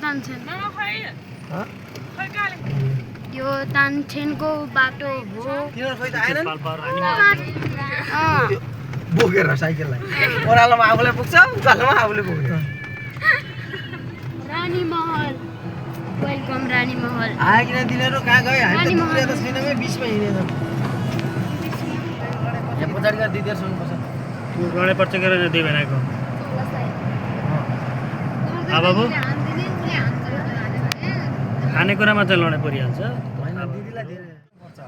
तानसेन यो तानसेनको बाटो हो बोकेर साइकललाई ओह्रालोमा आफूलाई पुग्छ उकालोमा आफूले पुग्छ रानी महल वेलकम रानी महल आएकिन तिनीहरू कहाँ गयो हामी त पुग्ने त छैनौँ बिचमा हिँडेछौँ यहाँ पछाडि गएर दिदीहरू सुन्नुपर्छ त्यो गणेपर्छ के रहेछ त्यही भनेको बाबु खानेकुरामा चाहिँ लडाइँ परिहाल्छ होइन दिदीलाई धेरै पर्छ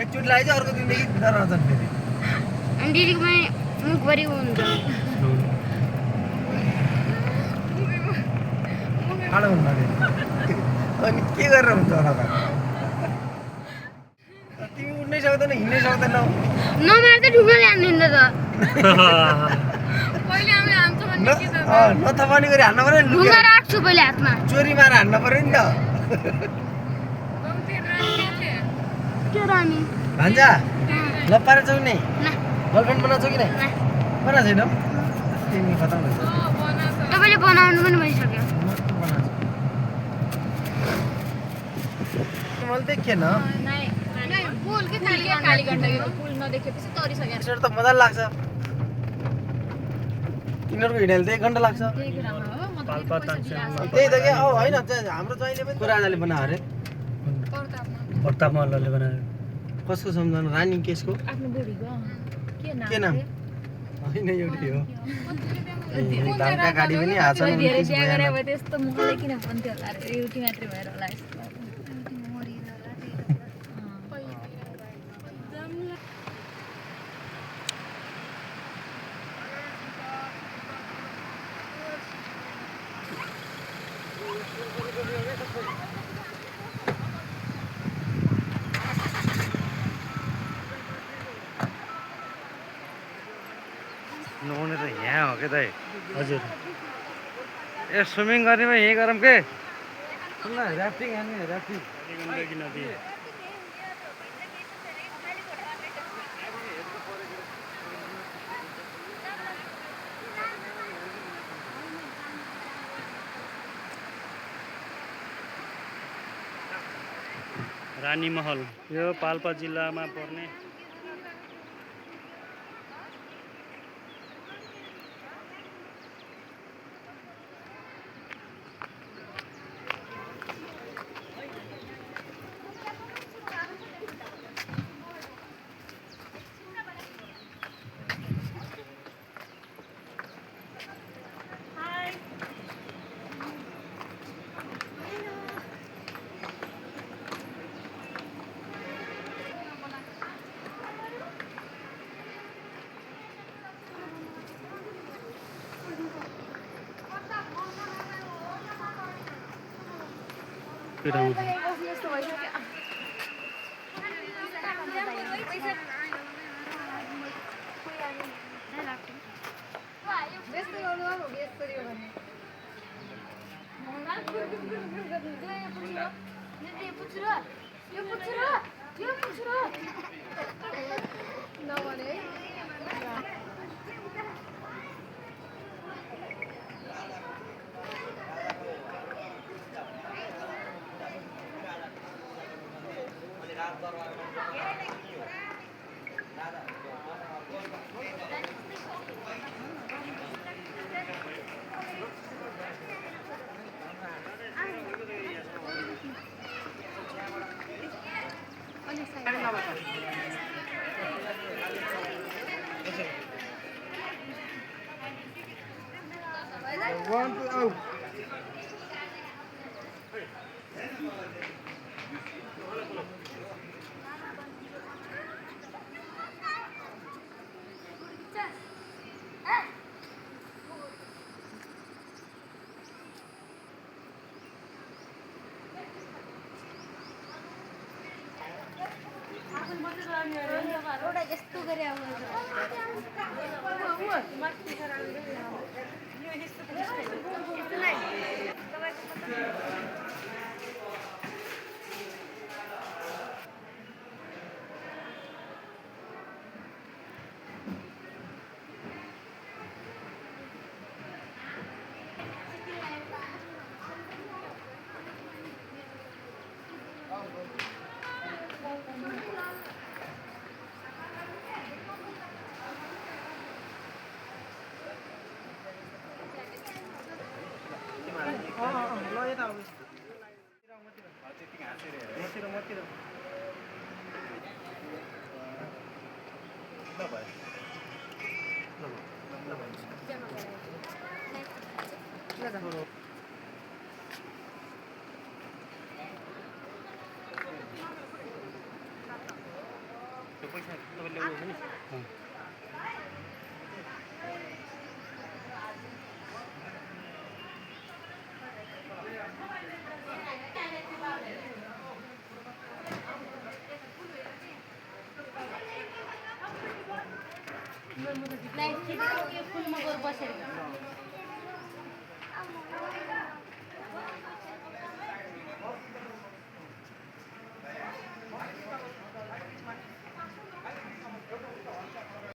एकचोटि लगाइदियो अर्को दिनदेखि डर रहन्छन् फेरि अनि दिदीकोमा मुखभरि हुन्छ ठाडो हुन्न अनि के गरेर हुन्छ होला त तिमी उड्नै सक्दैन हिँड्नै सक्दैनौ नमार्दै ढुङ्गाले हान्दिन्छ त नथपानी गरी हान्न पर्यो नि ढुङ्गा राख्छु पहिले हातमा चोरी मार हान्न पर्यो नि त के रानी भान्जा लप्पाएर छौ नि ना गर्लफ्रेन्ड बनाउँछौ कि नै ना बना छैनौ तिमी खतम हुन्छ तपाईँले बनाउनु पनि भइसक्यो मैले देखेन त मजा लाग्छ तिनीहरूको हिँडेर त 1 घन्टा लाग्छ त्यही त के होइन हाम्रो जहिले पनि राजाले बनायो अरे प्रताप मल्लले बनायो कसको सम्झना रानी केसको के नाम होइन एउटै हो धानका गाडी पनि हाछन् त्यस्तो मलाई किन भन्थ्यो होला रे एउटी मात्रै भएर होला यस्तो नुहाउने त यहाँ हो के दाइ हजुर ए स्विमिङ गर्नेमा यहीँ गरौँ के सुन्न ऱ्याफ्टिङ हान्ने ऱ्याफ्टिङ नदी रानी महल यो पाल्पा जिल्लामा पर्ने ल यता आऊ मतिर मतिर ल भयो त्यो पैसा तपाईँले ल्याउनुहुन्छ नि फुलमा गएर बसेर